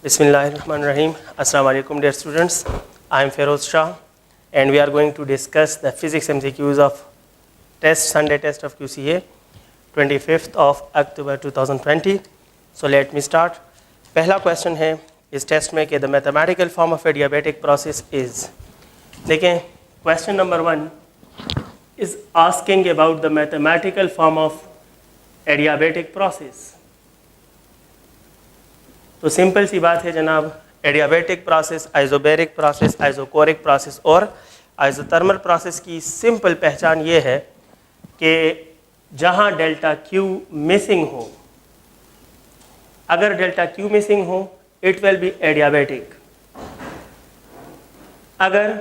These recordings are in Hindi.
Bismillahirrahmanirrahim. Assalamu alaikum dear students. I am Feroz Shah and we are going to discuss the physics MCQs of Sunday test of QCA 25th of October 2020. So let me start. पहला question है इस टेस्ट में कि the mathematical form of adiabatic process is. देखें question number 1 is asking about the mathematical form of adiabatic process. तो सिंपल सी बात है जनाब, adiabatic process, isobaric process, isochoric process और आइसोथर्मल प्रोसेस की सिंपल पहचान ये है कि जहाँ डेल्टा क्यू मिसिंग हो, अगर डेल्टा क्यू मिसिंग हो इट विल बी एडियाबेटिक, अगर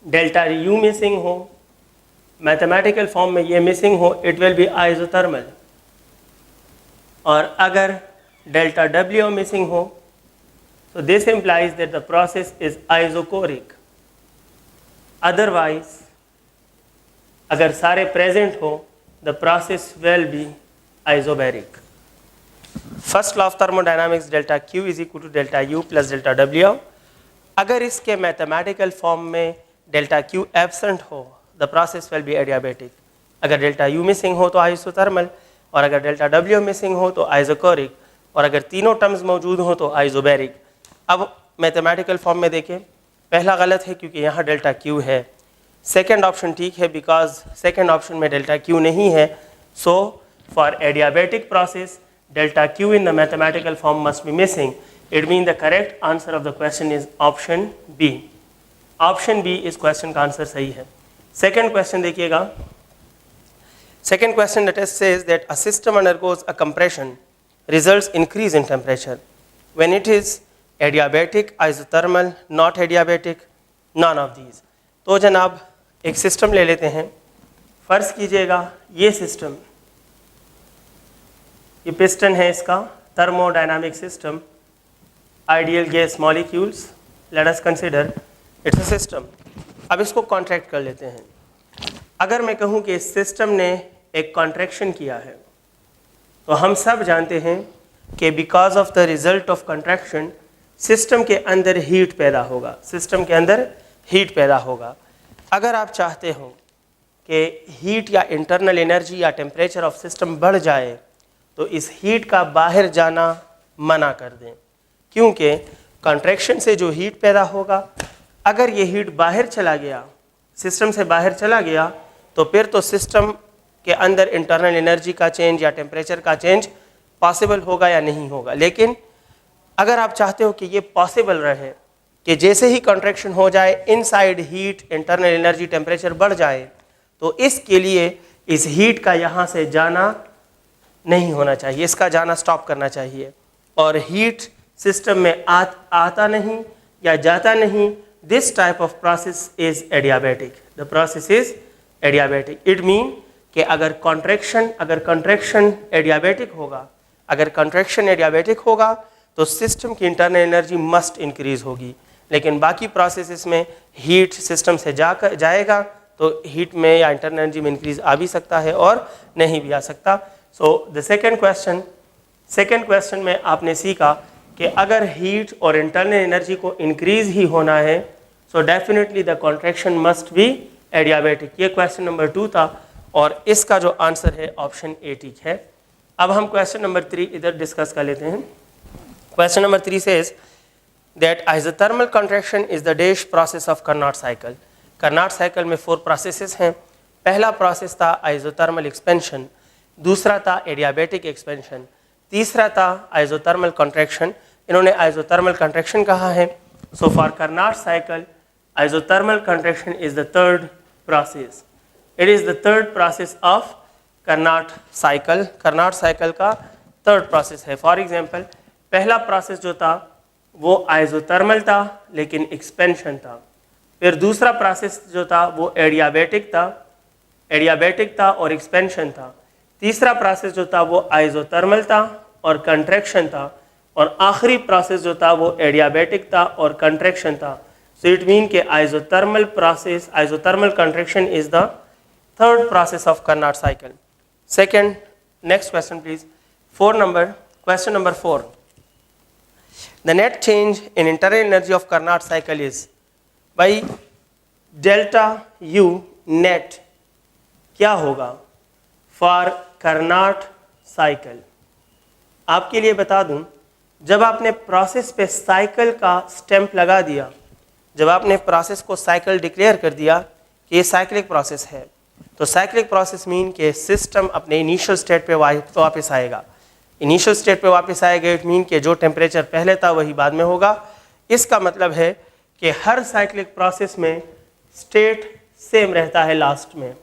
डेल्टा यू मिसिंग हो, मैथमेटिकल फॉर्म में ये मिसिंग हो, इट विल बी आइसोथर्मल, और अगर delta W missing हो, so this implies that the process is isocoric. Otherwise, अगर सारे present हो, the process will be isobaric. First law of thermodynamics, delta Q is equal to delta U plus delta W. अगर इसके mathematical form में delta Q absent हो, the process will be adiabatic. अगर delta U missing हो तो isothermal, और अगर delta W missing हो तो isocoric, और अगर तीनों टर्म्स मौजूद हो तो आइसोबैरिक. अब मैथमेटिकल फॉर्म में देखें, पहला गलत है क्योंकि यहाँ डेल्टा क्यू है. सेकंड ऑप्शन ठीक है बिकॉज सेकंड ऑप्शन में डेल्टा क्यू नहीं है. So for adiabatic process delta Q in the mathematical form must be missing. It mean the correct answer of the question is option B. Option B इस क्वेश्चन का आंसर सही है. सेकेंड क्वेश्चन देखिएगा. Second question the test says that a system undergoes a compression results increase in temperature when it is adiabatic, isothermal, not adiabatic, none of these. तो जनाब एक सिस्टम ले लेते हैं. फ़र्ज़ कीजिएगा ये सिस्टम, ये पिस्टन है इसका, thermodynamic system, ideal gas molecules, let us consider it's a system. अब इसको कॉन्ट्रैक्ट कर लेते हैं. अगर मैं कहूँ कि इस सिस्टम ने एक कॉन्ट्रैक्शन किया है तो हम सब जानते हैं कि because of the result of contraction system के अंदर हीट पैदा होगा, सिस्टम के अंदर हीट पैदा होगा. अगर आप चाहते हो कि हीट या इंटरनल एनर्जी या टेम्परेचर ऑफ सिस्टम बढ़ जाए तो इस हीट का बाहर जाना मना कर दें, क्योंकि कंट्रैक्शन से जो हीट पैदा होगा, अगर ये हीट बाहर चला गया, सिस्टम से बाहर चला गया, तो फिर तो सिस्टम के अंदर इंटरनल एनर्जी का चेंज या टेम्परेचर का चेंज पॉसिबल होगा या नहीं होगा. लेकिन अगर आप चाहते हो कि ये पॉसिबल रहे कि जैसे ही कॉन्ट्रैक्शन हो जाए inside heat, internal energy, temperature बढ़ जाए, तो इसके लिए इस हीट का यहाँ से जाना नहीं होना चाहिए, इसका जाना स्टॉप करना चाहिए. और हीट सिस्टम में आता नहीं या जाता नहीं. This type of process is adiabatic. The process is adiabatic. It mean कि अगर कंट्रैक्शन एडियाबेटिक होगा, अगर कंट्रैक्शन एडियाबेटिक होगा तो सिस्टम की इंटरनल एनर्जी मस्ट इंक्रीज होगी. लेकिन बाकी प्रोसेसेस में हीट सिस्टम से जाएगा तो हीट में या इंटरनल एनर्जी में इंक्रीज आ भी सकता है और नहीं भी आ सकता. सो द सेकेंड क्वेश्चन में आपने सीखा कि अगर हीट और इंटरनल एनर्जी को इंक्रीज ही होना है so definitely the contraction must be adiabatic. ये क्वेश्चन नंबर 2 था और इसका जो आंसर है ऑप्शन ए ठीक है. अब हम क्वेश्चन नंबर 3 इधर डिस्कस कर लेते हैं. Question number 3 says that isothermal contraction is the dash process of Carnot cycle. Carnot cycle में 4 प्रोसेसेस हैं. पहला प्रोसेस था आइसोथर्मल एक्सपेंशन, दूसरा था एडियाबेटिक एक्सपेंशन, तीसरा था आइसोथर्मल कंट्रैक्शन. इन्होंने आइसोथर्मल कंट्रैक्शन कहा है. So for Carnot cycle isothermal contraction is the third process. It is the third process of Carnot cycle. Carnot cycle का third process है. For example, पहला process जो था वो isothermal था लेकिन expansion था. फिर दूसरा process जो था वो adiabatic था और expansion था. तीसरा process जो था वो isothermal था और contraction था. और आखिरी process जो था वो adiabatic था और contraction था. So it means कि isothermal contraction is the third process of Carnot cycle. Second, next question please. Question number 4. The net change in internal energy of Carnot cycle is, भाई डेल्टा यू नेट क्या होगा फॉर कार्नोट साइकिल। आपके लिए बता दूं, जब आपने प्रोसेस पे साइकिल का स्टैंप लगा दिया, जब आपने प्रोसेस को साइकिल डिक्लेयर कर दिया कि ये साइक्लिक प्रोसेस है, तो साइक्लिक प्रोसेस मीन के सिस्टम अपने इनिशियल स्टेट पे वापस आएगा। इनिशियल स्टेट पे वापस आएगा इट मीन के जो टेम्परेचर पहले था वही बाद में होगा। इसका मतलब है कि हर साइक्लिक प्रोसेस में स्टेट सेम रहता है लास्ट में।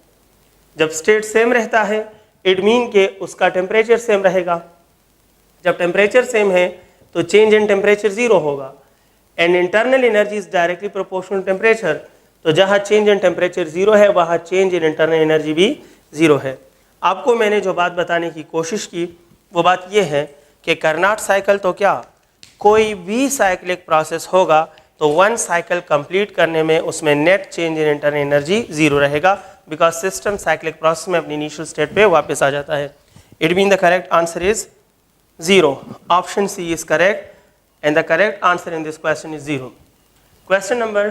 जब स्टेट सेम रहता है इट मीन के उसका टेम्परेचर सेम रहेगा। जब टेम्परेचर सेम है तो चेंज इन टेम्परेचर ज़ीरो होगा and internal energy is directly proportional temperature. तो जहाँ चेंज इन टेम्परेचर ज़ीरो है वहाँ चेंज इन इंटरनल एनर्जी भी ज़ीरो है। आपको मैंने जो बात बताने की कोशिश की वो बात ये है कि कार्नोट साइकिल तो क्या, कोई भी साइक्लिक प्रोसेस होगा तो वन साइकिल कंप्लीट करने में उसमें net change in internal energy zero रहेगा, बिकॉज सिस्टम साइक्लिक प्रोसेस में अपनी इनिशियल स्टेट पे वापस आ जाता है। It mean the correct answer is zero. Option C is correct and the correct answer in this question is zero. Question number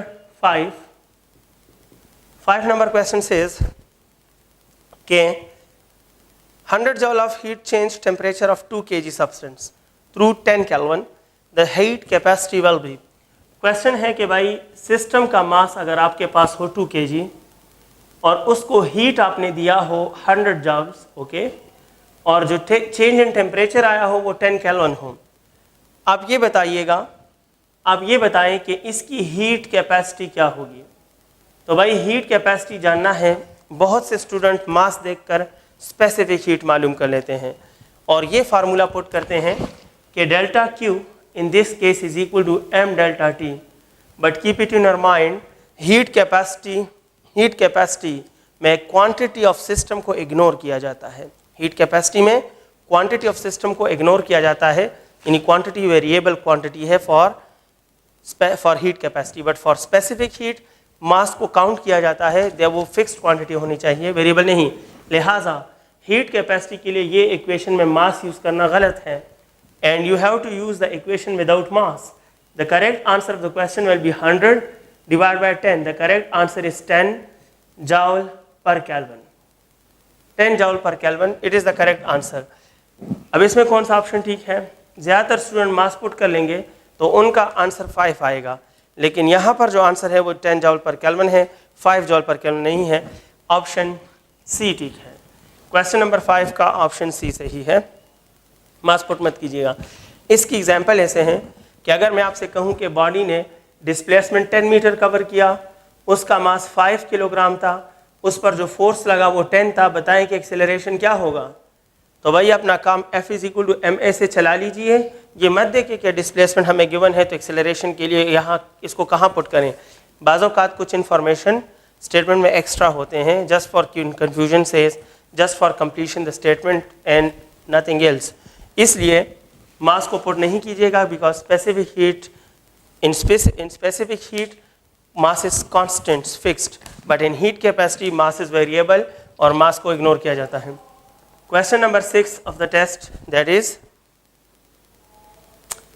5 number question says के 100 joule of heat change temperature of 2 kg substance through 10 Kelvin, the heat capacity will be। Question है कि भाई सिस्टम का मास अगर आपके पास हो 2 kg और उसको हीट आपने दिया हो 100 joules, ओके, और जो चेंज इन टेम्परेचर आया हो वो 10 केल्विन हो। आप ये बताइएगा, आप ये बताएं कि इसकी हीट कैपेसिटी क्या होगी। तो भाई हीट कैपेसिटी जानना है, बहुत से स्टूडेंट मास देखकर स्पेसिफिक हीट मालूम कर लेते हैं और ये फार्मूला पुट करते हैं कि delta Q in this case is equal to M delta T, but keep it in your mind heat capacity में क्वांटिटी ऑफ सिस्टम को इग्नोर किया जाता है। हीट कैपेसिटी में क्वांटिटी ऑफ सिस्टम को इग्नोर किया जाता है, यानी क्वांटिटी वेरिएबल क्वांटिटी है for heat capacity, but for specific heat mass को काउंट किया जाता है, जब वो फिक्स्ड क्वांटिटी होनी चाहिए, वेरिएबल नहीं। लिहाजा हीट कैपेसिटी के लिए ये इक्वेशन में मास यूज़ करना गलत है and you have to use the equation without mass. The correct answer of the question will be 100 divide by 10। The correct answer is 10 joule per kelvin. 10 joule per kelvin it is the correct answer. अब इसमें कौन सा ऑप्शन ठीक है? ज़्यादातर स्टूडेंट मास पुट कर लेंगे तो उनका आंसर 5 आएगा, लेकिन यहाँ पर जो आंसर है वो 10 जॉल पर केल्विन है, 5 जॉल पर केल्विन नहीं है। ऑप्शन सी ठीक है। क्वेश्चन नंबर 5 का ऑप्शन सी सही है। मास पुट मत कीजिएगा। इसकी एग्जांपल ऐसे हैं कि अगर मैं आपसे कहूँ कि बॉडी ने डिस्प्लेसमेंट 10 मीटर कवर किया, उसका मास 5 किलोग्राम था, उस पर जो फोर्स लगा वो 10 था, बताएं कि एक्सेलरेशन क्या होगा। तो भाई अपना काम F is equal to M A से चला लीजिए। ये मत देखिए कि डिस्प्लेसमेंट हमें गिवन है तो एक्सेलरेशन के लिए यहाँ इसको कहाँ पुट करें। बाज़ औक़ात कुछ इन्फॉर्मेशन स्टेटमेंट में एक्स्ट्रा होते हैं, जस्ट फॉर कन्फ्यूजन से, just for completion the statement and nothing else. इसलिए मास को पुट नहीं कीजिएगा, because specific heat in specific heat mass is constant fixed, but in heat capacity mass is variable और मास को इग्नोर किया जाता है। Question number 6 of the test, that is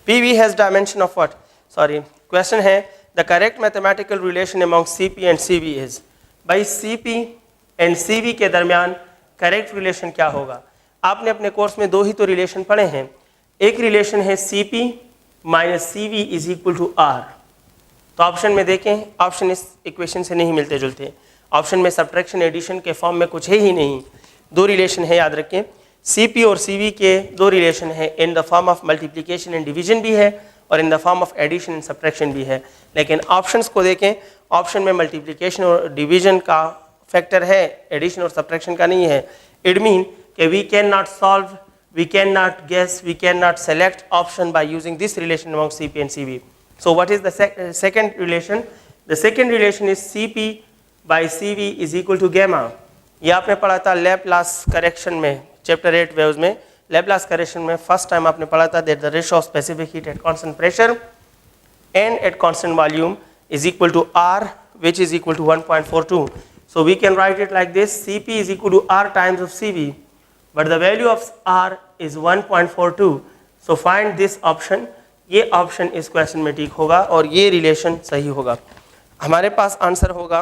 PV has dimension of what? Sorry, question है the correct mathematical relation among CP and CV is। भाई CP and CV के दरमियान करेक्ट रिलेशन क्या होगा? आपने अपने कोर्स में 2 ही तो रिलेशन पढ़े हैं। एक रिलेशन है CP minus CV is equal to R। तो ऑप्शन में देखें, ऑप्शन इस इक्वेशन से नहीं मिलते जुलते। ऑप्शन में सब्ट्रैक्शन एडिशन के फॉर्म में कुछ है ही नहीं। 2 रिलेशन है, याद रखें। CP और CV के 2 रिलेशन है, in the form of multiplication and division भी है और in the form of addition and subtraction भी है। लेकिन ऑप्शंस को देखें, ऑप्शन में मल्टीप्लिकेशन और डिवीजन का फैक्टर है, एडिशन और सब्ट्रैक्शन का नहीं है। इट मीन कि we can not solve, we can not guess, we can not select option by using this relation among CP and CV। So what is the second relation? The second relation is CP by CV is equal to gamma. ये आपने पढ़ा था लैप्लास करेक्शन में, चैप्टर 8 वेव्स में। लैप्लास करेक्शन में फर्स्ट टाइम आपने पढ़ा था that the ratio of specific heat at constant pressure and at constant volume is equal to R, which is equal to 1.42. So we can write it like this: CP is equal to R times of CV, but the value of R is 1.42. So find this option ये ऑप्शन इस क्वेश्चन में ठीक होगा और ये रिलेशन सही होगा। हमारे पास आंसर होगा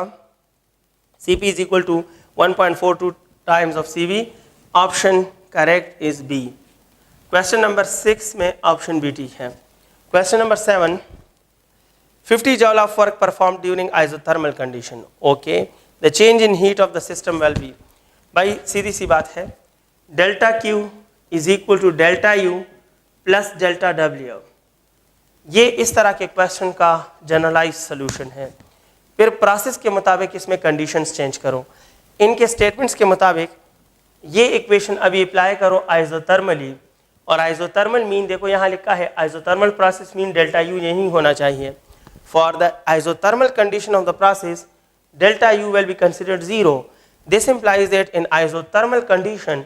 CP is equal to 1.42 times of CV। Option correct is B। Question number 6 में ऑप्शन B ठीक है। Question number 7, 50 joule of work performed during isothermal condition. Okay, the change in heat of the system will be, भाई सीधी सी बात है, delta Q is equal to delta U plus delta W। ये इस तरह के क्वेश्चन का जनरलाइज सोल्यूशन है। फिर प्रोसेस के मुताबिक इसमें कंडीशंस चेंज करो। इनके स्टेटमेंट्स के मुताबिक ये इक्वेशन अभी अप्लाई करो आइसोथर्मली, और आइसोथर्मल मीन देखो यहाँ लिखा है isothermal process mean delta U यही होना चाहिए। For the isothermal condition of the process delta U will be considered 0. This implies that in isothermal condition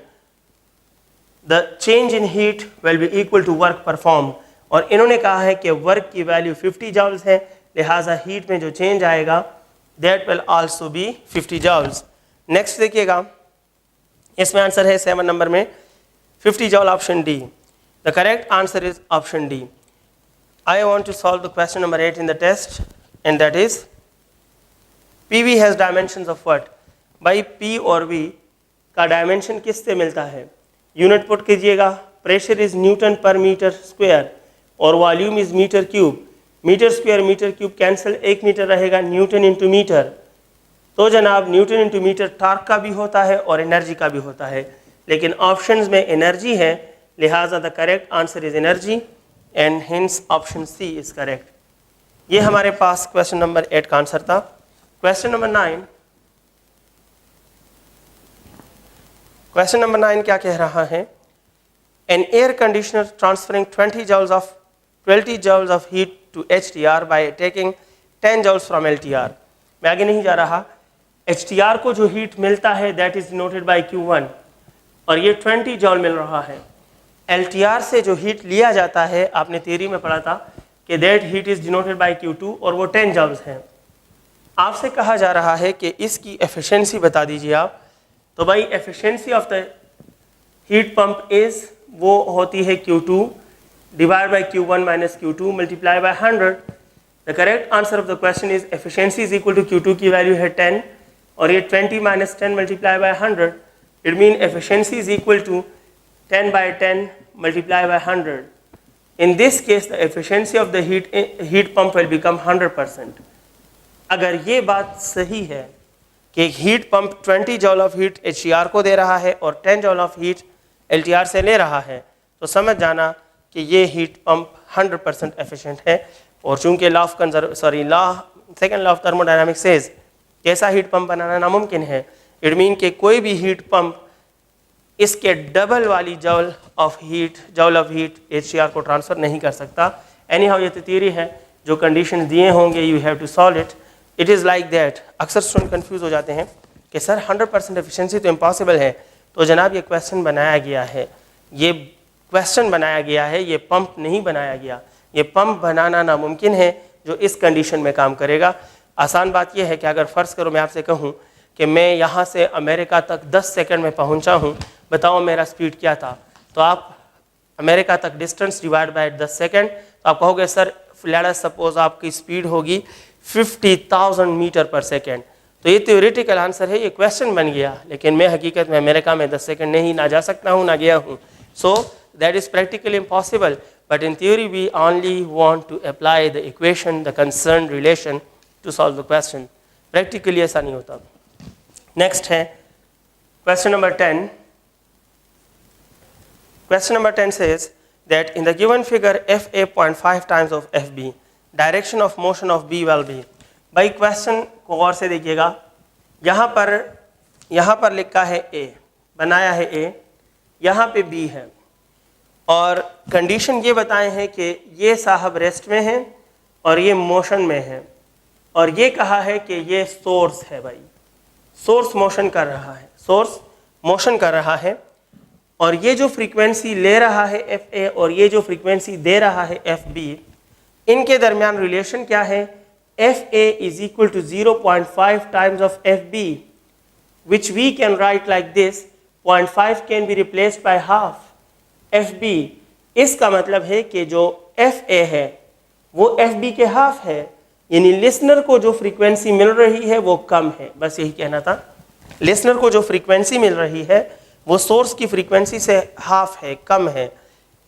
the change in heat will be equal to work performed। और इन्होंने कहा है कि वर्क की वैल्यू 50 जॉल्स है, लिहाजा हीट में जो चेंज आएगा that will also be 50 joules. Next देखिएगा, इसमें आंसर है 7 नंबर में 50 जॉल option D. The correct answer is option D. I want to solve the question number 8 in the test, and that is PV has dimensions of what? भाई P और V का डायमेंशन किससे मिलता है? यूनिट पुट कीजिएगा, pressure is newton per metre square और volume is metre cube. Metre square metre cube cancel, 1 metre रहेगा न्यूटन इंटू मीटर। तो जनाब न्यूटन इंटू मीटर टॉर्क का भी होता है और एनर्जी का भी होता है, लेकिन ऑप्शंस में एनर्जी है, लिहाजा the correct answer is energy and hence option C is correct. ये हमारे पास क्वेश्चन नंबर 8 का आंसर था। क्वेश्चन नंबर 9, क्वेश्चन नंबर 9 क्या कह रहा है? An air conditioner transferring 20 joules of heat to HTR by taking 10 joules from LTR। मैं आगे नहीं जा रहा। HTR को जो हीट मिलता है that is denoted by Q1 और ये 20 जॉल मिल रहा है। LTR से जो हीट लिया जाता है, आपने थियरी में पढ़ा था कि that heat is denoted by Q2 और वो 10 जॉल्स हैं। आपसे कहा जा रहा है कि इसकी एफिशिएंसी बता दीजिए आप। तो भाई efficiency of the heat pump is वो होती है Q2 divide by Q1 minus Q2 multiply by 100। The correct answer of the question is efficiency is equal to Q2 की वैल्यू है 10 और ये 20 minus 10 multiply by 100। It mean efficiency is equal to 10 by 10 multiplied by 100. In this case, the efficiency of the heat pump will become 100%. अगर ये बात सही है कि heat pump 20 जॉल of heat HCR को दे रहा है और 10 जॉल ऑफ हीट LTR से ले रहा है, तो समझ जाना कि ये हीट पंप 100% एफिशिएंट है। और चूंकि second law of thermodynamics says कैसा हीट पंप बनाना नामुमकिन है, इट मीन कि कोई भी हीट पंप इसके डबल वाली जॉल ऑफ हीट HCR को ट्रांसफ़र नहीं कर सकता। एनी हाउ ये तो थियरी है, जो कंडीशंस दिए होंगे you have to solve it. It is like that. अक्सर स्टूडेंट कंफ्यूज हो जाते हैं कि सर 100% एफिशिएंसी तो इम्पॉसिबल है। तो जनाब ये क्वेश्चन बनाया गया है, ये क्वेश्चन बनाया गया है, ये पंप नहीं बनाया गया। ये पंप बनाना नामुमकिन है जो इस कंडीशन में काम करेगा। आसान बात यह है कि अगर फ़र्ज़ करो मैं आपसे कहूँ कि मैं यहाँ से अमेरिका तक 10 सेकंड में पहुँचा हूँ, बताओ मेरा स्पीड क्या था, तो आप अमेरिका तक डिस्टेंस डिवाइड बाय 10 सेकंड, तो आप कहोगे सर लेट अस सपोज आपकी स्पीड होगी 50,000 मीटर पर सेकंड। तो ये थ्योरेटिकल आंसर है, ये क्वेश्चन बन गया, लेकिन मैं हकीकत में अमेरिका में 10 सेकंड नहीं ना जा सकता हूँ ना गया हूँ। So that is practically impossible, but in theory we only want to apply the equation, the concern relation to solve the question. Practically ऐसा नहीं होता। नेक्स्ट है question number 10। Question number 10 says that in the given figure FA 0.5 times of FB, direction of motion of B will be। भाई क्वेश्चन को गौर से देखिएगा, यहाँ पर लिखा है A, बनाया है A, यहाँ पे B है और कंडीशन ये बताए हैं कि ये साहब रेस्ट में है और ये मोशन में है और ये कहा है कि ये सोर्स है। भाई सोर्स मोशन कर रहा है, सोर्स मोशन कर रहा है और ये जो फ्रीक्वेंसी ले रहा है FA और ये जो फ्रीक्वेंसी दे रहा है FB, इनके दरमियान रिलेशन क्या है? FA is equal to 0.5 times of FB, which we can write like this, 0.5 can be replaced by half FB। इसका मतलब है कि जो एफ ए है वो एफ बी के हाफ है, यानी लिसनर को जो फ्रीक्वेंसी मिल रही है वो कम है। बस यही कहना था, लिसनर को जो फ्रीक्वेंसी मिल रही है वो सोर्स की फ्रीक्वेंसी से हाफ है, कम है।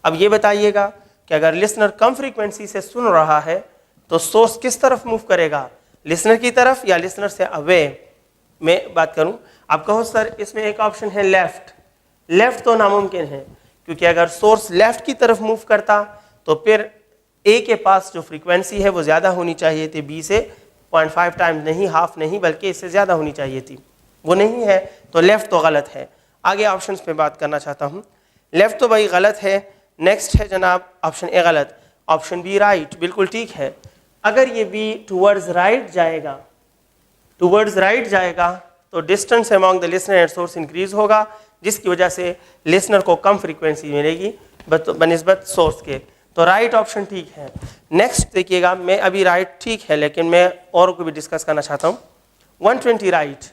अब ये बताइएगा कि अगर लिसनर कम फ्रीक्वेंसी से सुन रहा है तो सोर्स किस तरफ मूव करेगा, लिसनर की तरफ या लिसनर से अवे? मैं बात करूं, आप कहो सर इसमें एक ऑप्शन है लेफ्ट। लेफ्ट तो नामुमकिन है, क्योंकि अगर सोर्स लेफ्ट की तरफ मूव करता तो फिर ए के पास जो फ्रीक्वेंसी है वो ज़्यादा होनी चाहिए थी, बी से 0.5 टाइम नहीं, हाफ नहीं, बल्कि इससे ज़्यादा होनी चाहिए थी। वो नहीं है तो लेफ़्ट तो गलत है। आगे ऑप्शंस पे बात करना चाहता हूँ। लेफ़्ट तो भाई गलत है। नेक्स्ट है जनाब ऑप्शन ए गलत, ऑप्शन बी राइट, बिल्कुल ठीक है। अगर ये बी टूवर्ड्स राइट जाएगा, टूवर्ड्स राइट जाएगा तो distance among the listener and source increase होगा, जिसकी वजह से लिसनर को कम फ्रीक्वेंसी मिलेगी बनिस्बत सोर्स के। तो राइट ऑप्शन ठीक है। नेक्स्ट देखिएगा, मैं अभी राइट ठीक है लेकिन मैं और को भी डिस्कस करना चाहता हूँ। 120 राइट,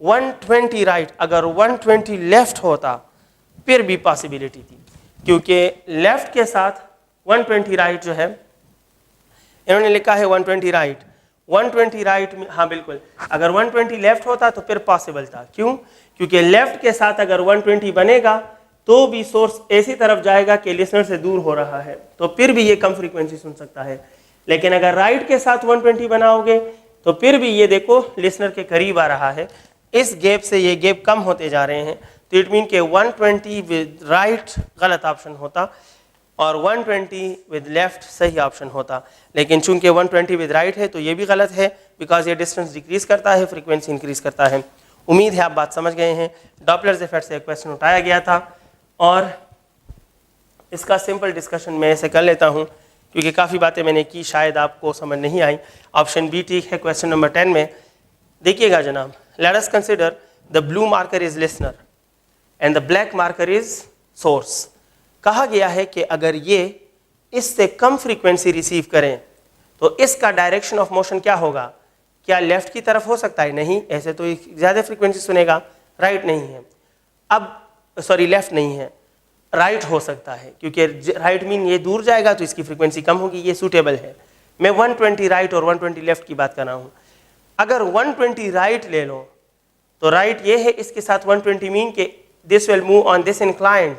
120 राइट, अगर 120 लेफ्ट होता फिर भी पॉसिबिलिटी थी, क्योंकि लेफ्ट के साथ 120 राइट जो है, इन्होंने लिखा है 120 राइट, 120 राइट में, हाँ बिल्कुल, अगर 120 लेफ्ट होता तो फिर पॉसिबल था। क्यों? क्योंकि लेफ्ट के साथ अगर 120 बनेगा तो भी सोर्स ऐसी तरफ जाएगा कि लिसनर से दूर हो रहा है, तो फिर भी ये कम फ्रीक्वेंसी सुन सकता है। लेकिन अगर राइट के साथ 120 बनाओगे तो फिर भी ये देखो लिसनर के करीब आ रहा है, इस गैप से ये गैप कम होते जा रहे हैं। तो इट मीन के 120 विद राइट गलत ऑप्शन होता और 120 विद लेफ्ट सही ऑप्शन होता। लेकिन चूंकि 120 विद राइट है तो ये भी गलत है, बिकॉज ये डिस्टेंस डिक्रीज करता है, फ्रीक्वेंसी इंक्रीज करता है। उम्मीद है आप बात समझ गए हैं। डॉपलर इफेक्ट से एक क्वेश्चन उठाया गया था और इसका सिंपल डिस्कशन मैं ऐसे कर लेता हूँ, क्योंकि काफ़ी बातें मैंने की, शायद आपको समझ नहीं आई। ऑप्शन बी ठीक है। क्वेश्चन नंबर 10 में देखिएगा जनाब, let us consider the blue marker is listener and the black marker is source. कहा गया है कि अगर ये इससे कम फ्रीक्वेंसी रिसीव करें तो इसका डायरेक्शन ऑफ मोशन क्या होगा? क्या लेफ्ट की तरफ हो सकता है? नहीं, ऐसे तो ज़्यादा फ्रीक्वेंसी सुनेगा। राइट नहीं है, अब सॉरी लेफ्ट नहीं है, राइट हो सकता है, क्योंकि राइट मीन ये दूर जाएगा तो इसकी फ्रीक्वेंसी कम होगी, ये सूटेबल है। मैं 120 राइट और 120 लेफ्ट की बात कर रहा हूँ। अगर 120 राइट ले लो तो राइट ये है, इसके साथ 120 मीन के this will move on this inclined,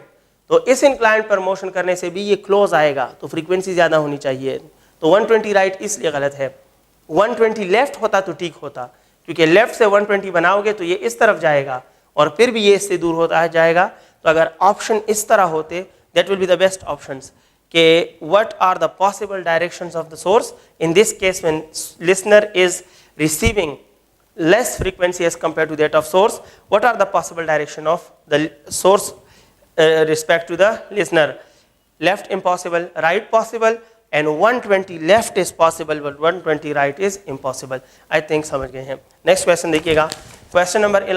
तो इस इंक्लाइंड पर मोशन करने से भी ये क्लोज आएगा, तो फ्रीक्वेंसी ज़्यादा होनी चाहिए। तो 120 राइट इसलिए गलत है। 120 लेफ्ट होता तो ठीक होता, क्योंकि लेफ्ट से 120 बनाओगे तो ये इस तरफ जाएगा और फिर भी ये इससे दूर होता है जाएगा। तो अगर ऑप्शन इस तरह होते, that will be the best options कि what are the possible directions of the source in this case when listener is receiving less frequency as compared to that of source. What are the possible direction of the source respect to the listener? Left impossible, right possible, and 120 left is possible but 120 right is impossible. I think समझ गए हैं। नेक्स्ट क्वेश्चन देखिएगा, क्वेश्चन नंबर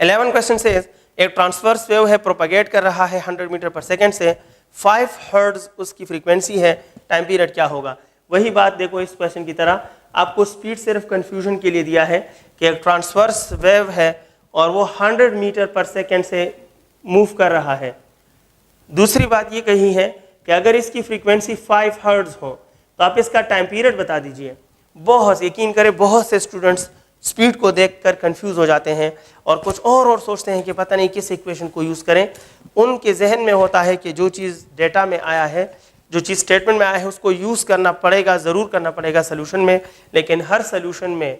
11 क्वेश्चन से एक ट्रांसवर्स वेव है, प्रोपगेट कर रहा है 100 मीटर पर सेकेंड से, 5 हर्ट्ज उसकी फ्रीक्वेंसी है, टाइम पीरियड क्या होगा? वही बात देखो इस क्वेश्चन की तरह, आपको स्पीड सिर्फ कंफ्यूजन के लिए दिया है कि एक ट्रांसवर्स वेव है और वो 100 मीटर पर सेकेंड से मूव कर रहा है। दूसरी बात ये कही है कि अगर इसकी फ्रीक्वेंसी 5 हर्ट्ज हो तो आप इसका टाइम पीरियड बता दीजिए। बहुत यकीन करें, बहुत से स्टूडेंट्स स्पीड को देखकर कंफ्यूज हो जाते हैं और कुछ और सोचते हैं कि पता नहीं किस इक्वेशन को यूज़ करें। उनके जहन में होता है कि जो चीज़ डेटा में आया है, जो चीज़ स्टेटमेंट में आया है, उसको यूज़ करना पड़ेगा, ज़रूर करना पड़ेगा सोल्यूशन में, लेकिन हर सोल्यूशन में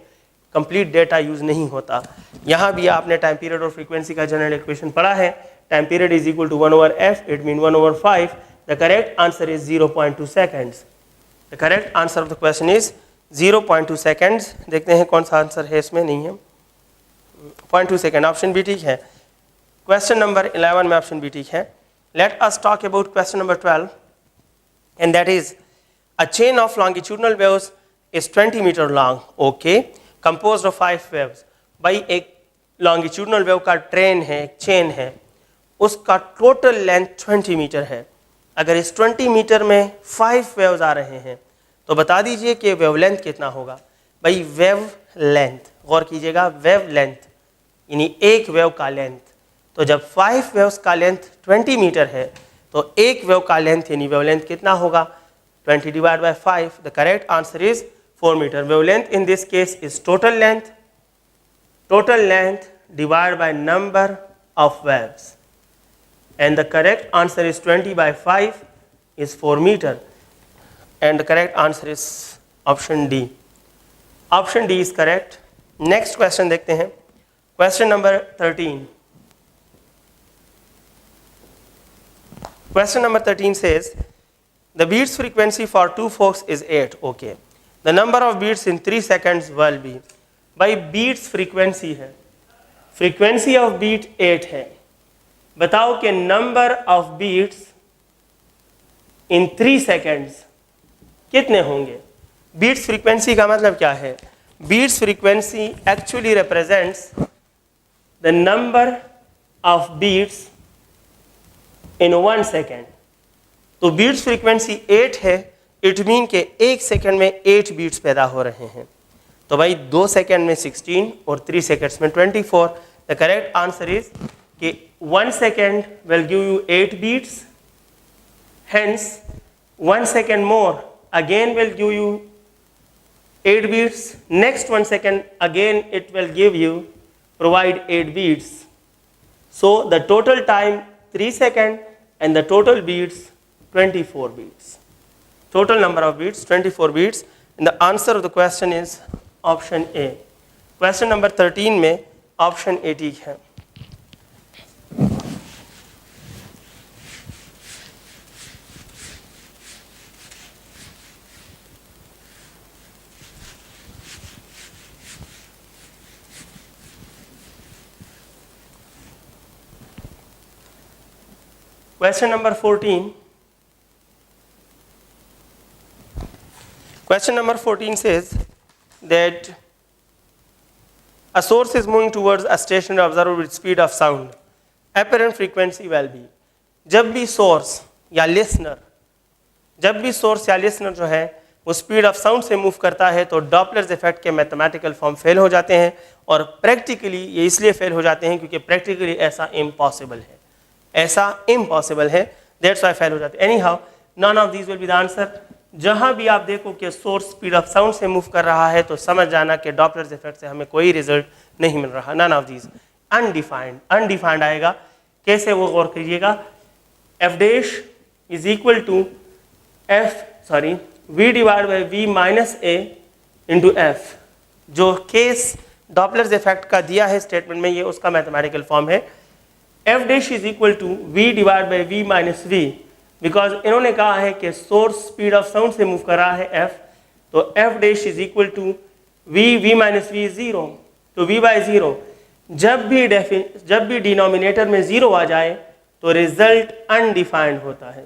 कंप्लीट डेटा यूज़ नहीं होता। यहाँ भी आपने टाइम पीरियड और फ्रीक्वेंसी का जनरल इक्वेशन पढ़ा है, time period is equal to 1/f, it mean 1/5। The correct answer is 0.2 seconds. The correct answer of the question is 0.2 seconds. देखते हैं कौन सा आंसर है इसमें, नहीं है 0.2 सेकेंड, ऑप्शन बी ठीक है। क्वेश्चन नंबर 11 में ऑप्शन बी ठीक है। Let us talk about question number 12, and that is a chain of longitudinal waves is 20 meter long, okay, composed of 5 waves। भाई एक longitudinal wave का ट्रेन है, एक चेन है, उसका टोटल लेंथ 20 मीटर है। अगर इस 20 मीटर में 5 वेव्स आ रहे हैं तो बता दीजिए कि वेव लेंथ कितना होगा। भाई वेव लेंथ, गौर कीजिएगा, वेव लेंथ यानी एक वेव का लेंथ। तो जब 5 वेव्स का लेंथ 20 मीटर है तो एक वेव का लेंथ यानी वेवलेंथ कितना होगा 20 divide by 5. The correct answer is 4 metre. Wavelength in this case is total length divided by number of waves, and the correct answer is 20 by 5 is 4 meter, and the correct answer is option D. Option D is correct. Next question देखते हैं. Question number 13. Question number 13 says the beats frequency for two forks is 8. Okay. The number of beats in 3 seconds will be. भाई beats frequency है, frequency of beat 8 है. बताओ कि number of beats in 3 seconds कितने होंगे. beats frequency का मतलब क्या है. beats frequency actually represents the number of beats in 1 second. तो beats frequency 8 है, इट मीन के 1 सेकेंड में 8 बीट्स पैदा हो रहे हैं. तो भाई 2 सेकेंड में 16 और 3 सेकेंड्स में 24. द करेक्ट आंसर इज कि 1 second will give you 8 beats, hence 1 second more again will give you 8 beats. Next 1 second again it will give you provide 8 beats. So the total time 3 seconds and the total beats 24 beats. Total number of beats 24 beats, and the answer of the question is option A. Question number 13 में option A ठीक है. Question number 14. Question number 14 says that a source is moving towards a stationary observer with speed of sound. Apparent frequency will be. जब भी सोर्स या लिसनर जो है वो स्पीड ऑफ साउंड से मूव करता है तो डॉपलर्स इफेक्ट के मैथमेटिकल फॉर्म फेल हो जाते हैं, और प्रैक्टिकली ये इसलिए फेल हो जाते हैं क्योंकि प्रैक्टिकली ऐसा इम्पॉसिबल है, दैट्स व्हाई फेल हो जाते हैं. Anyhow none of these will be the answer. जहाँ भी आप देखो कि सोर्स स्पीड ऑफ साउंड से मूव कर रहा है तो समझ जाना कि डॉपलर्स इफेक्ट से हमें कोई रिजल्ट नहीं मिल रहा. None of these. अनडिफाइंड आएगा. कैसे वो गौर करिएगा. F dash is equal to V divide by V minus A into F. जो केस डॉपलर्स इफेक्ट का दिया है स्टेटमेंट में, ये उसका मैथमेटिकल फॉर्म है. F dash is equal to V divide by V minus V, because इन्होंने कहा है कि सोर्स स्पीड ऑफ साउंड से मूव कर रहा है एफ, तो F dash is equal to V minus V is 0, तो वी बाई 0. जब भी डिनोमिनेटर में 0 आ जाए तो रिजल्ट अनडिफाइंड होता है.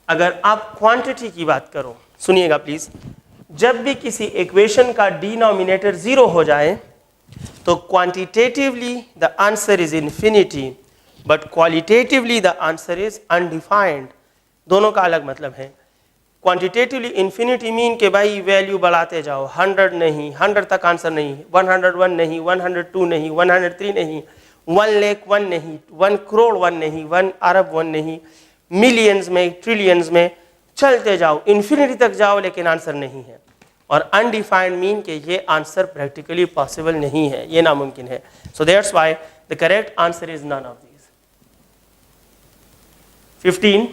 अगर आप क्वांटिटी की बात करो, सुनिएगा प्लीज, जब भी किसी इक्वेशन का डिनोमिनेटर 0 हो जाए तो quantitatively the answer is infinity, but qualitatively the answer is undefined. दोनों का अलग मतलब है. क्वांटिटेटिवली इन्फिनिटी मीन के भाई वैल्यू बढ़ाते जाओ, 100 नहीं, 100 तक आंसर नहीं, 101 नहीं, 102 नहीं, 103 नहीं, 1 लाख 1 नहीं, 1 करोड़ 1 नहीं, 1 अरब 1 नहीं, मिलियंस में, ट्रिलियंस में चलते जाओ, इन्फिनिटी तक जाओ, लेकिन आंसर नहीं है. और अनडिफाइंड मीन के ये आंसर प्रैक्टिकली पॉसिबल नहीं है, ये नामुमकिन है. So that's why the correct answer is none of these. 15.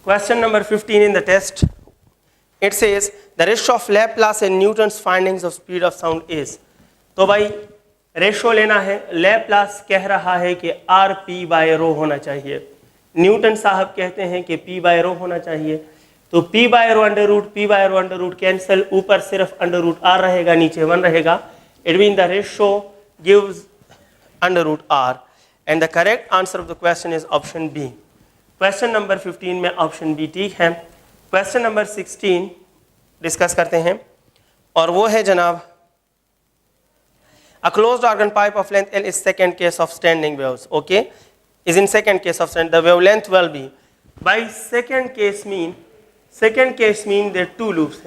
Question number 15 in the test. It says the ratio of Laplace and Newton's findings of speed of sound is. तो भाई रेशो लेना है. Laplace कह रहा है कि RP बाय रो होना चाहिए, न्यूटन साहब कहते हैं कि P बाय रो होना चाहिए. तो P by rho under root cancel, ऊपर सिर्फ अंडर रूट R रहेगा, नीचे 1 रहेगा. It mean the ratio gives under root R, and the correct answer of the question is option B. Question number 15 में ऑप्शन बी ठीक है. क्वेश्चन नंबर 16 डिस्कस करते हैं, और वो है जनाब, a closed organ pipe of length L is second case of standing waves. Okay, is in second case of stand, the wavelength will be. By second case mean there 2 loops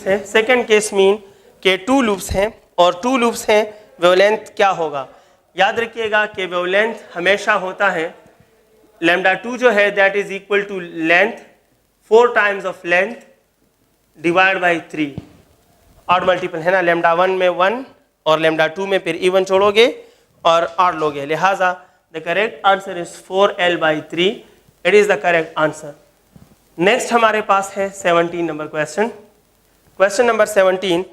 हैं, second case mean के 2 loops हैं, और 2 loops हैं, wavelength क्या होगा. याद रखिएगा कि wavelength हमेशा होता है लेमडा 2 जो है that is equal to length 4 times of length divide by 3, odd multiple है ना, लेमडा 1 में 1 और लेमडा 2 में फिर इवन छोड़ोगे और ऑड लोगे, लिहाजा the correct answer is 4l/3, it is the correct answer. Next हमारे पास है 17 number question. Question number 17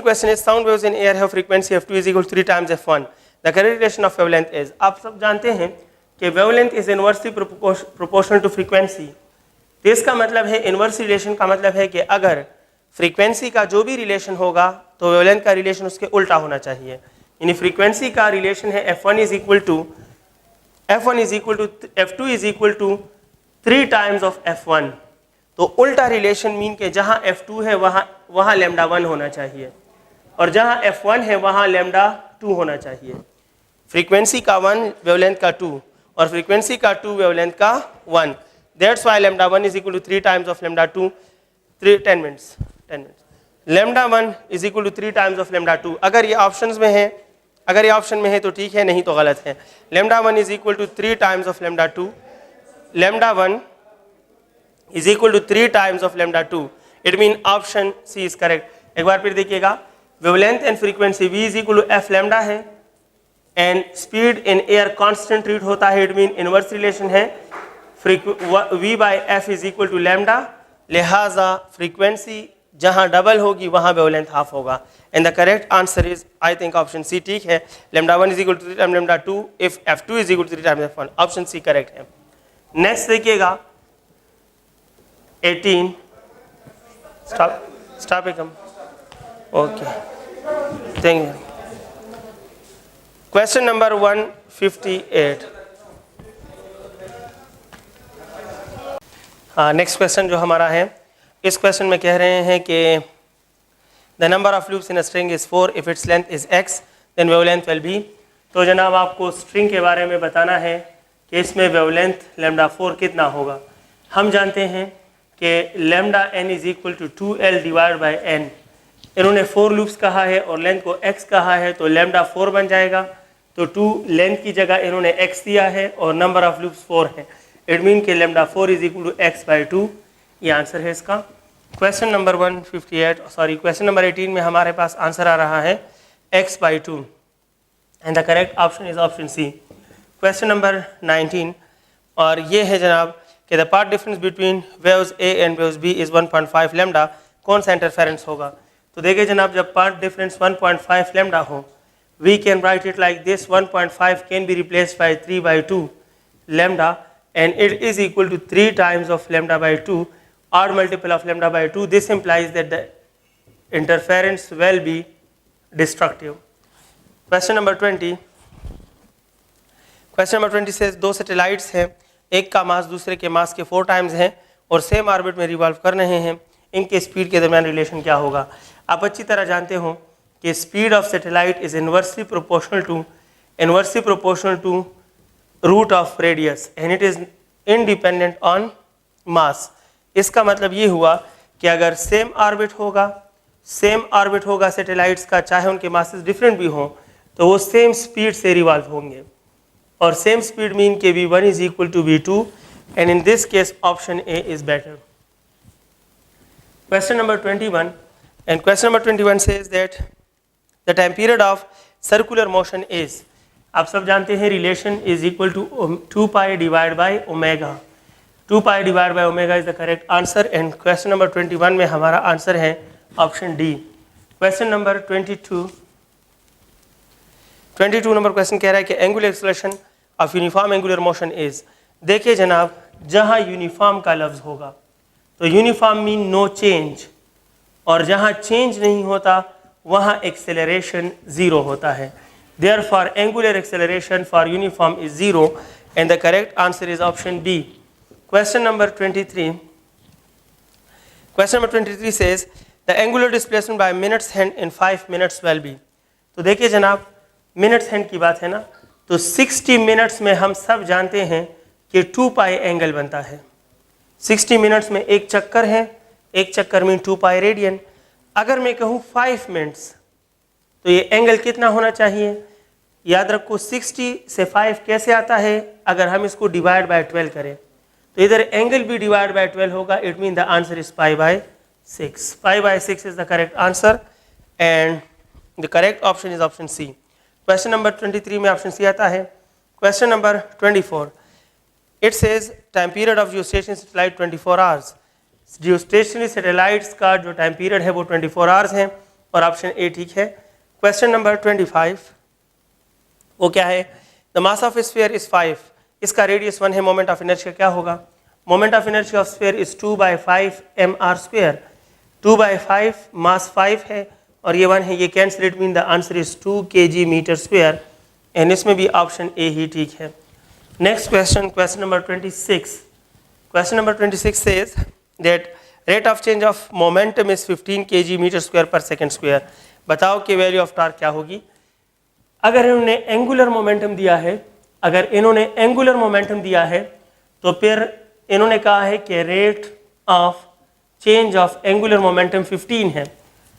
question is sound waves in air have frequency f2 is equal 3 times f1, the correct relation of wavelength is. आप सब जानते हैं कि wavelength is inversely proportional to frequency. तो इसका मतलब है, इनवर्स रिलेशन का मतलब है कि अगर फ्रीक्वेंसी का जो भी रिलेशन होगा तो वेवलेंथ का रिलेशन उसके उल्टा होना चाहिए। यानी फ्रीक्वेंसी का रिलेशन है f1 is equal to f2 is equal to 3 times of f1, तो उल्टा रिलेशन मीन के जहाँ f2 है वहाँ लेमडा 1 होना चाहिए और जहाँ f1 है वहाँ लेमडा 2 होना चाहिए। फ्रीक्वेंसी का 1 वेवलेंथ का 2 और फ्रीक्वेंसी का 2 वेवलेंथ का 1, that's why lambda 1 is equal to 3 times of lambda 2। 10 minutes lambda 1 is equal to 3 times of lambda 2। अगर ये ऑप्शंस में है, अगर ये ऑप्शन में है तो ठीक है, नहीं तो गलत है। Lambda 1 is equal to 3 times of lambda 2, lambda 1 is equal to 3 times of lambda 2, it mean option C is correct. एक बार फिर देखिएगा, wavelength and frequency v is equal to f lambda है and speed in air constant treat होता है, इट मीन इनवर्स रिलेशन है, v by f is equal to lambda, लिहाजा फ्रीक्वेंसी जहाँ डबल होगी वहाँ वेवलेंथ हाफ होगा and the correct answer is I think option C ठीक है। Lambda 1 is equal to 3 times lambda 2 if f2 is equal to 3 times f1, option C correct है। नेक्स्ट देखिएगा 18, स्टॉप एकम, okay thank you. Question number 158, हाँ नेक्स्ट क्वेश्चन जो हमारा है, इस क्वेश्चन में कह रहे हैं कि the number of loops in a string is 4 if its length is x then wavelength will be. तो जनाब आपको स्ट्रिंग के बारे में बताना है कि इसमें वेवलेंथ लेमडा 4 कितना होगा। हम जानते हैं कि lambda n is equal to 2l divide by n, इन्होंने 4 लूप्स कहा है और लेंथ को x कहा है तो लेमडा 4 बन जाएगा, तो 2 लेंथ की जगह इन्होंने x दिया है और नंबर ऑफ लूप्स 4 है, इट मीन के lambda 4 is equal to x/2, ये आंसर है इसका। क्वेश्चन नंबर 18 में हमारे पास आंसर आ रहा है x/2 and the correct option is option C. Question number 19 और ये है जनाब कि the path difference between waves A and waves B is 1.5 lambda, कौन सा इंटरफेरेंस होगा। तो देखिए जनाब, जब पाथ डिफरेंस 1.5 लेमडा हो, we can write it like this, 1.5 can be replaced by 3/2 lambda and it is equal to 3 times of lambda by 2, odd multiple of lambda by 2. This implies that the interference will be destructive. Question number 20. Question number 20 says दो सैटेलाइट्स हैं, एक का मास दूसरे के मास के 4 टाइम्स है और सेम ऑर्बिट में रिवॉल्व कर रहे हैं, इनके स्पीड के दरमियान रिलेशन क्या होगा। आप अच्छी तरह जानते हो कि speed of satellite is inversely proportional to root of radius and it is independent on mass. इसका मतलब ये हुआ कि अगर सेम ऑर्बिट होगा सैटेलाइट्स का, चाहे उनके मासेस डिफरेंट भी हों, तो वो सेम स्पीड से रिवॉल्व होंगे और सेम स्पीड मीन के v1 is equal to v2 and in this case option A is better. Question number 21 and question number 21 says that the time period of circular motion is, आप सब जानते हैं relation is equal to 2 pi divide by omega, 2 pi divide by omega is the correct answer and question number 21 में हमारा आंसर है option D. Question number 22 number question कह रहा है कि angular acceleration of uniform angular motion is. देखिए जनाब, जहाँ यूनिफॉर्म का लफ्ज़ होगा तो यूनिफॉर्म मीन नो चेंज, और जहाँ चेंज नहीं होता वहाँ एक्सेलरेशन ज़ीरो होता है। Therefore, angular acceleration for uniform is 0 and the correct answer is option B. Question number 23. Question number 23 says the angular displacement by minutes hand in 5 minutes will be. तो देखिए जनाब, minutes hand की बात है ना, तो 60 minutes में हम सब जानते हैं कि 2 पाई एंगल बनता है। 60 minutes में एक चक्कर है, एक चक्कर में 2 पाई रेडियन। अगर मैं कहूँ 5 मिनट्स तो ये एंगल कितना होना चाहिए, याद रखो 60 से 5 कैसे आता है, अगर हम इसको डिवाइड बाय 12 करें तो इधर एंगल भी डिवाइड बाय 12 होगा, it mean the answer is pi by 6. Pi by 6 is the correct answer and the correct option is option C. Question number 23 में ऑप्शन सी आता है. Question number 24, it says time period of geostationary satellite 24 hours. Geostationary satellites का जो टाइम पीरियड है वो 24 आवर्स है और ऑप्शन ए ठीक है. क्वेश्चन नंबर 25, वो क्या है? The mass of sphere is 5, इसका रेडियस 1 है, मोमेंट ऑफ इनर्शिया क्या होगा? Moment of inertia of sphere is 2/5 mr². 2/5 मास 5 है और ये 1 है, ये cancel, it mean the answer is 2 kg/m². And इसमें भी ऑप्शन ए ही ठीक है. Next question, question number 26. Question number 26 says that rate of change of momentum is 15 kg/s². बताओ कि वैल्यू ऑफ टार्क क्या होगी. अगर इन्होंने एंगुलर मोमेंटम दिया है, अगर इन्होंने एंगुलर मोमेंटम दिया है तो फिर इन्होंने कहा है कि rate of change of angular momentum 15 है.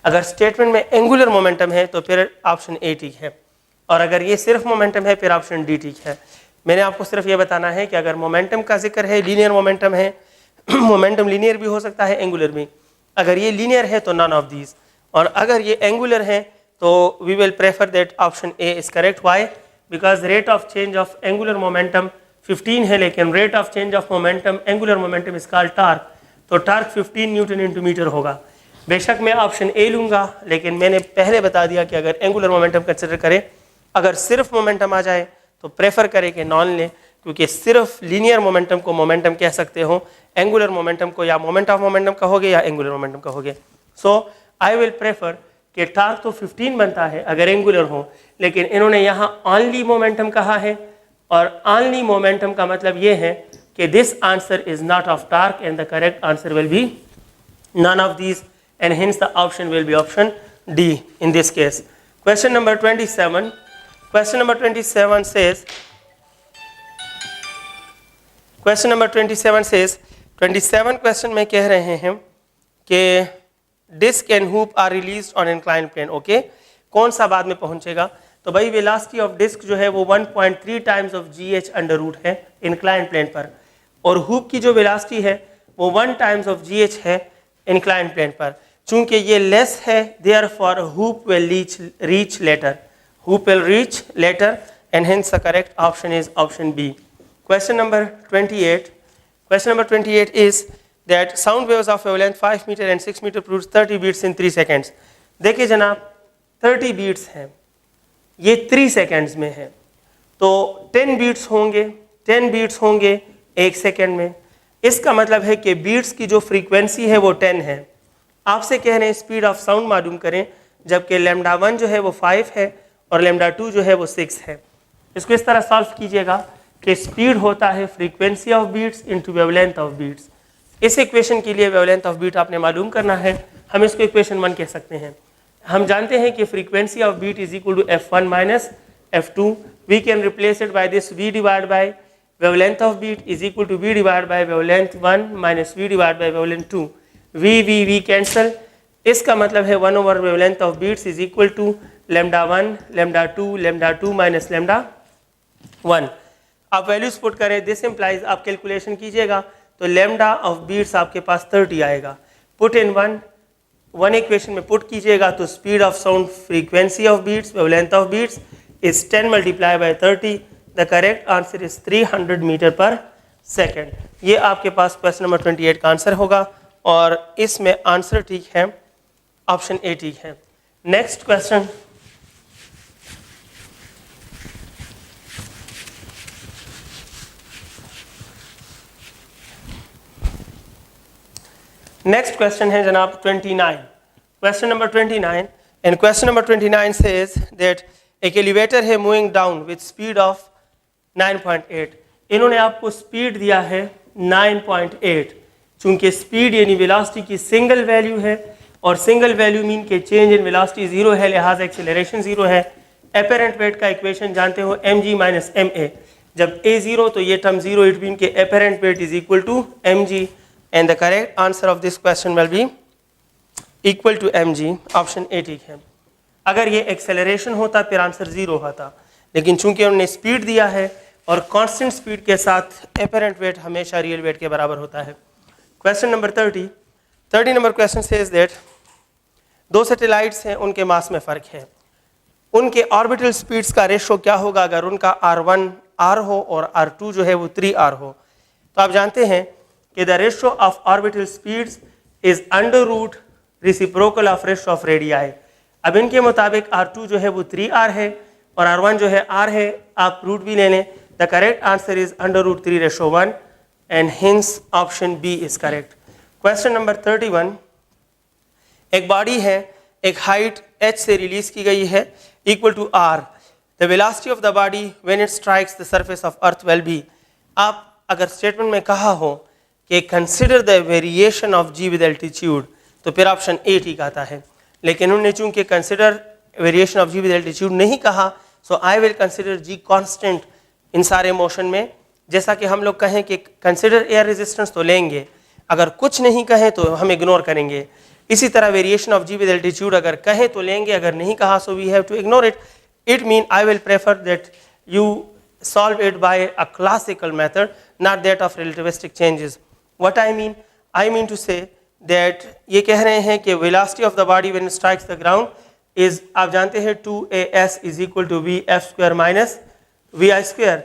अगर स्टेटमेंट में एंगुलर मोमेंटम है तो फिर ऑप्शन ए ठीक है, और अगर ये सिर्फ मोमेंटम है फिर ऑप्शन डी ठीक है. मैंने आपको सिर्फ ये बताना है कि अगर मोमेंटम का जिक्र है, लीनियर मोमेंटम है, मोमेंटम लीनियर भी हो सकता है, एंगुलर भी. अगर ये लीनियर है तो नन ऑफ दीज, और अगर ये एंगुलर है तो we will prefer that option A is correct. Why? Because rate of change of angular momentum 15 है, लेकिन rate of change of momentum angular momentum is called torque. तो टार्क 15 न्यूटन इंटू मीटर होगा. बेशक मैं ऑप्शन ए लूँगा, लेकिन मैंने पहले बता दिया कि अगर एंगुलर मोमेंटम कंसिडर करें, अगर सिर्फ मोमेंटम आ जाए तो प्रेफर करें कि नॉन लें, क्योंकि सिर्फ लीनियर मोमेंटम को मोमेंटम कह सकते हो, एंगुलर मोमेंटम को या मोमेंट ऑफ मोमेंटम कहोगे या एंगुलर मोमेंटम कहोगे. सो आई विल प्रेफर कि टार्क तो 15 बनता है अगर एंगुलर हो, लेकिन इन्होंने यहाँ ऑनली मोमेंटम कहा है, और ऑनली मोमेंटम का मतलब ये है कि this answer is not of torque and the correct answer will be none of these, and hence the option will be option D in this case. Question number 27. Question number 27 says. Question number 27 says. 27 question में कह रहे हैं कि disc and hoop are released on inclined plane. Okay? कौन सा बाद में पहुंचेगा? तो भाई velocity of disc जो है वो 1.3 times of gh under root है inclined plane पर, और hoop की जो velocity है वो 1 times of gh है inclined plane पर. चूंकि ये लेस है, therefore hoop will reach later. Hoop will reach later, and hence the correct option is option B. Question number 28. Question number 28 is that sound waves of wavelength 5 meter and 6 meter produce 30 beats in 3 seconds. देखिए जनाब 30 beats हैं, ये 3 seconds में है, तो 10 beats होंगे, 10 beats होंगे 1 सेकेंड में. इसका मतलब है कि beats की जो फ्रीक्वेंसी है वो 10 है. आपसे कह रहे हैं स्पीड ऑफ साउंड मालूम करें, जबकि लैम्डा 1 जो है वो 5 है और लैम्डा 2 जो है वो 6 है. इसको इस तरह सॉल्व कीजिएगा कि स्पीड होता है frequency of beats into wavelength of beats. इस इक्वेशन के लिए वेवलेंथ ऑफ बीट आपने मालूम करना है. हम इसको इक्वेशन 1 कह सकते हैं. हम जानते हैं कि frequency of beat is equal to f1 minus f2. We can replace it by this v divide by wavelength of beat is equal to v divide by wavelength 1 minus v divide by wavelength 2. v cancel. इसका मतलब है 1 over wavelength of beats is equal to lambda 1 lambda 2 minus lambda 1. आप वैल्यूज पुट करें, दिस इम्प्लाइज आप कैलकुलेशन कीजिएगा तो लैम्डा ऑफ बीट्स आपके पास 30 आएगा. पुट इन 1 इक्वेशन में पुट कीजिएगा तो speed of sound frequency of beats wavelength of beats is 10 multiply by 30. The correct answer is 300 metre पर सेकेंड. ये आपके पास क्वेश्चन नंबर 28 का आंसर होगा, और इसमें आंसर ठीक है, ऑप्शन ए ठीक है. Next question. नेक्स्ट क्वेश्चन है जनाब 29. Question number 29, and question number 29 says that एक एलिवेटर है moving down with speed of 9.8. इन्होंने आपको स्पीड दिया है 9.8. चूंकि स्पीड यानी वेलोसिटी की सिंगल वैल्यू है, और सिंगल वैल्यू मीन के चेंज इन वेलोसिटी 0 है, लिहाजा एक्सेलरेशन 0 है. एपेरेंट वेट का इक्वेशन जानते हो mg माइनस ma. जब a 0 तो ये टर्म 0, इट मीन के apparent weight is equal to mg, and the correct answer of this question will be equal to mg. Option A ठीक है. अगर ये एक्सेलरेशन होता फिर आंसर 0 होता, लेकिन चूंकि उन्होंने स्पीड दिया है और कांस्टेंट स्पीड के साथ एपरेंट वेट हमेशा रियल वेट के बराबर होता है। Question number 30 number question says that दो सैटेलाइट्स हैं, उनके मास में फ़र्क है, उनके ऑर्बिटल स्पीड्स का रेशो क्या होगा अगर उनका R1 R हो और R2 जो है वो 3R हो। तो आप जानते हैं कि the ratio of orbital speeds is under root reciprocal of ratio of radii. अब इनके मुताबिक R2 जो है वो 3R है और R1 जो है R है, आप रूट भी ले लें। The correct answer is under root 3:1 and hence option B is correct. Question number 31, एक बॉडी है, एक हाइट h से रिलीज की गई है equal to r, the velocity of the body when it strikes the surface of earth will be. आप अगर स्टेटमेंट में कहा हो कि consider the variation of g with altitude, तो फिर ऑप्शन ए ठीक आता है, लेकिन उन्होंने चूंकि consider variation of g with altitude नहीं कहा, so I will consider g constant इन सारे मोशन में। जैसा कि हम लोग कहें कि कंसिडर एयर रेजिस्टेंस तो लेंगे, अगर कुछ नहीं कहें तो हम इग्नोर करेंगे। इसी तरह variation of g with altitude अगर कहें तो लेंगे, अगर नहीं कहा so we have to ignore it. It mean I will prefer that you solve it by a classical method, not that of relativistic changes. What I mean to say that ये कह रहे हैं कि velocity of the body when it strikes the ground is, आप जानते हैं 2as is equal to vf square minus vi square।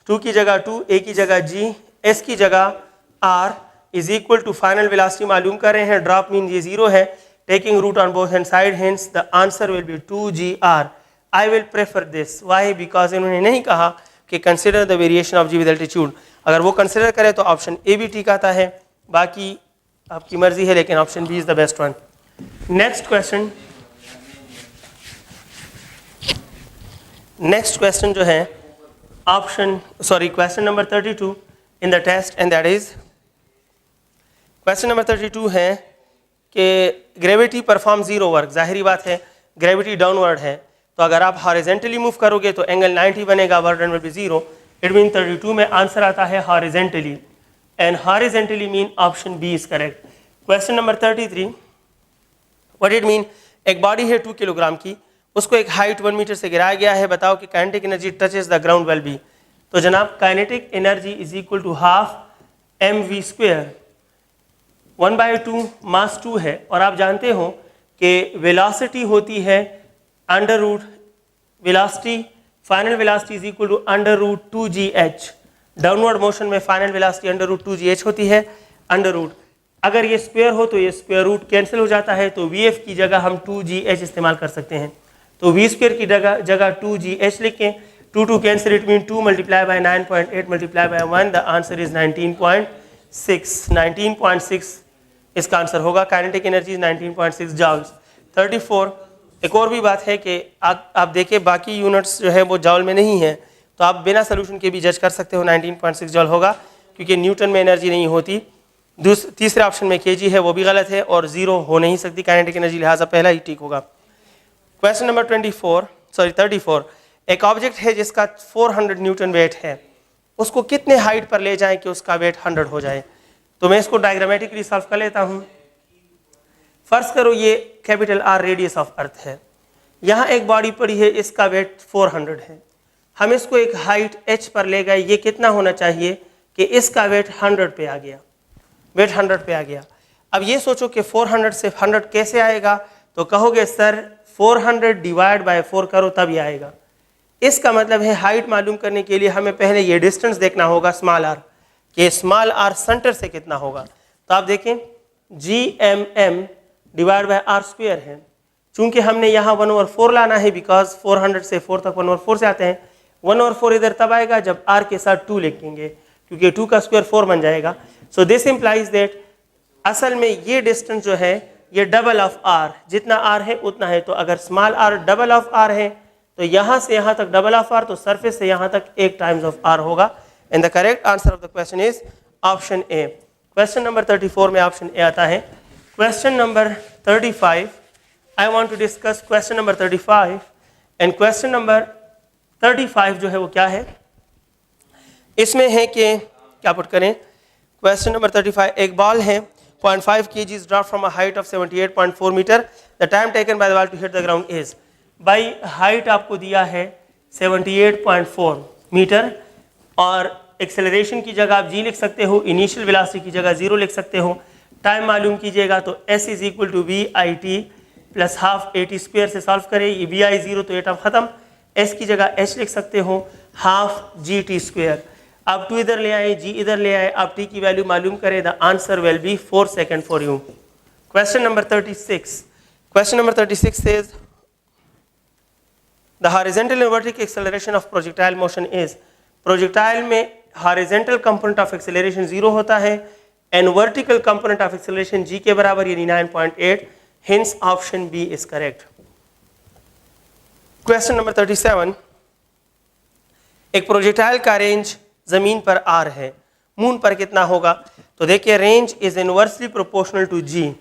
2 की जगह 2, a की जगह g, s की जगह r is equal to final velocity मालूम कर रहे हैं, drop mean ये 0 है, taking root on both hand side, hence the answer will be 2gr. I will prefer this. Why? Because इन्होंने नहीं कहा कि consider the variation of G with altitude. अगर वो कंसिडर करे तो ऑप्शन ए भी ठीक आता है, बाकी आपकी मर्जी है, लेकिन option B is the best one. Next question जो है question number 32 in the test, and that is question number 32 है कि ग्रेविटी परफॉर्म 0 वर्क। जाहिर बात है ग्रेविटी डाउनवर्ड है, तो अगर आप हॉरिजेंटली मूव करोगे तो एंगल 90 बनेगा, work done will be 0। It mean 32 में आंसर आता है horizontally, and horizontally mean option B is correct. Question number 33, what it mean, एक बॉडी है 2 किलोग्राम की, उसको एक हाइट 1 मीटर से गिराया गया है, बताओ कि kinetic energy touches the ground will be. तो जनाब kinetic energy is equal to half mv square, 1/2 mass 2 है, और आप जानते हो कि वेलोसिटी होती है under root velocity, final velocity is equal to under root 2gh। Downward motion में final velocity under root 2gh होती है, अंडर रूट, अगर ये स्क्वायर हो तो ये स्क्वायर रूट कैंसिल हो जाता है, तो vf की जगह हम 2gh इस्तेमाल कर सकते हैं। तो v स्क्वायर की जगह 2gh लिखें, 2 cancel, it mean 2 multiply by 9.8 multiply by 1, the answer is 19.6 इसका आंसर होगा। Kinetic energy 19.6 joules. 34, एक और भी बात है कि आप देखें बाकी यूनिट्स जो है वो जॉल में नहीं है, तो आप बिना सोल्यूशन के भी जज कर सकते हो 19.6 जॉल होगा, क्योंकि न्यूटन में एनर्जी नहीं होती। तीसरे ऑप्शन में kg है, वो भी गलत है, और 0 हो नहीं सकती काइनेटिक एनर्जी, लिहाजा पहला ही ठीक होगा। क्वेश्चन नंबर 34, एक ऑब्जेक्ट है जिसका 400 न्यूटन वेट है, उसको कितने हाइट पर ले जाएं कि उसका वेट 100 हो जाए। तो मैं इसको डायग्रामेटिकली सॉल्व कर लेता हूँ। फर्ज करो ये capital R radius of earth है, यहाँ एक बॉडी पड़ी है, इसका वेट 400 है, हम इसको एक हाइट h पर ले गए, ये कितना होना चाहिए कि इसका वेट 100 पे आ गया, वेट 100 पे आ गया। अब ये सोचो कि 400 से 100 कैसे आएगा, तो कहोगे सर 400 डिवाइड बाय 4 करो तब ये आएगा। इसका मतलब है हाइट मालूम करने के लिए हमें पहले ये डिस्टेंस देखना होगा स्मॉल r, कि स्मॉल r सेंटर से कितना होगा। तो आप देखें gmm divide by r square है, चूंकि हमने यहाँ 1/4 लाना है, बिकॉज 400 से 4 तक 1/4 से आते हैं, 1/4 इधर तब आएगा जब r के साथ 2 लिखेंगे, क्योंकि 2 का स्क्वायर 4 बन जाएगा। सो दिस इम्प्लाइज दैट असल में ये डिस्टेंस जो है ये डबल ऑफ r, जितना r है उतना है। तो अगर small r double of r है तो यहाँ से यहाँ तक डबल ऑफ r, तो सरफेस से यहाँ तक 1 टाइम्स ऑफ r होगा, and the correct answer of the question is option A. Question number 34 में ऑप्शन ए आता है। Question number 35, I want to discuss question number 35, and question number 35 जो है वो क्या है, इसमें है कि क्या पुट करें। क्वेश्चन नंबर 35, एक बॉल है 0.5 kg drop from a height of 78.4 metre, the time taken by the ball to hit the ground is. By height आपको दिया है 78.4 मीटर, और एक्सेलरेशन की जगह आप g लिख सकते हो, इनिशियल वेलोसिटी की जगह 0 लिख सकते हो। टाइम मालूम कीजिएगा तो s is equal to V I T plus half A T square से सॉल्व करें, ये वी आई 0 तो ये टर्म खत्म, s की जगह h लिख सकते हो, हाफ जी टी स्क्वेयर। अब 2 इधर ले आए, g इधर ले आए, आप t की वैल्यू मालूम करें, the answer will B 4 second for you. Question number 36, question number 36 says the horizontal and vertical acceleration of projectile motion is, projectile में horizontal component of acceleration 0 होता है and vertical component of acceleration g के बराबर यानी 9.8, hence option B is correct। Question number 37, एक प्रोजेक्टाइल का रेंज जमीन पर r है, मून पर कितना होगा? तो देखिए range is inversely proportional to g,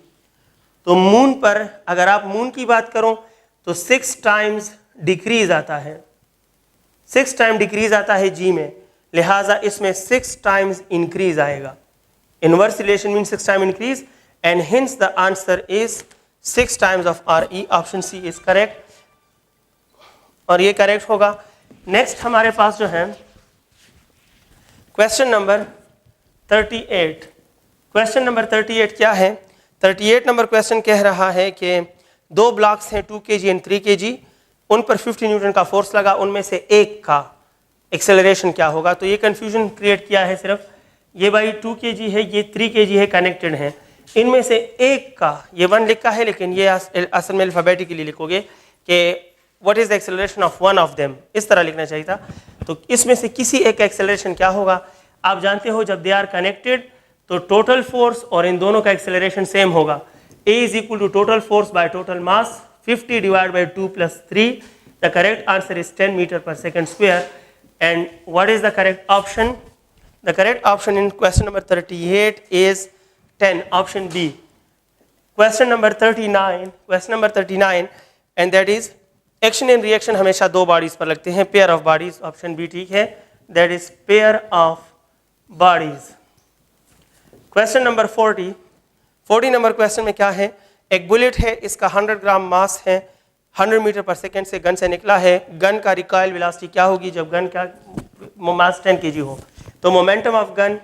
तो मून पर अगर आप मून की बात करो तो 6 टाइम्स डिक्रीज आता है, 6 टाइम डिक्रीज आता है g में, लिहाजा इसमें 6 टाइम्स इंक्रीज आएगा। Inverse relation mean 6 time increase and hence the answer is 6 times of R E, option C is correct और ये करेक्ट होगा। नेक्स्ट हमारे पास जो है क्वेश्चन नंबर 38, क्वेश्चन नंबर 38 क्या है? 38 नंबर क्वेश्चन कह रहा है कि 2 ब्लॉक्स हैं 2 kg एंड 3 kg, उन पर 50 न्यूटन का फोर्स लगा, उनमें से एक का एक्सेलरेशन क्या होगा? तो ये कंफ्यूजन क्रिएट किया है सिर्फ, ये भाई 2 kg है, ये 3 kg है, कनेक्टेड हैं, इनमें से एक का, ये 1 लिखा है लेकिन ये असल में अल्फाबेटिकली लिखोगे कि what is the acceleration of one of them, इस तरह लिखना चाहिए था। तो इसमें से किसी एक का एक्सेलरेशन क्या होगा? आप जानते हो जब दे आर कनेक्टेड तो टोटल फोर्स और इन दोनों का एक्सेलरेशन सेम होगा, A is equal to total force by total mass, 50 divide by 2 plus 3, the correct answer is 10 metre पर second square. And what is the correct option? The correct option in question number 38 is 10, option B. Question number 39, question number 39 and that is action and reaction हमेशा 2 बॉडीज पर लगते हैं, pair of bodies, option B ठीक है, that is pair of bodies. Question number 40 number question में क्या है? एक बुलेट है, इसका 100 ग्राम मास है, 100 मीटर पर सेकेंड से गन से निकला है, गन का रिकॉइल वेलोसिटी क्या होगी जब गन का मास 10 kg हो? तो momentum of gun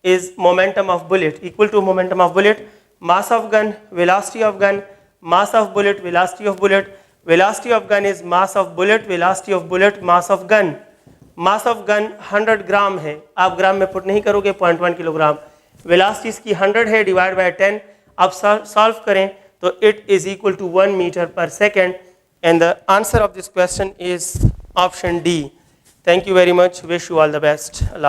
is momentum of bullet equal to momentum of bullet, mass of gun, velocity of gun, mass of bullet, velocity of bullet, velocity of gun is mass of bullet, velocity of bullet, mass of gun. Mass of gun 100 gram है, आप ग्राम में पुट नहीं करोगे, 0.1 किलोग्राम, वेलोसिटी इसकी 100 है, डिवाइड बाय 10, आप सॉल्व करें तो it is equal to 1 metre पर second and the answer of this question is option D. Thank you very much, wish you all the best.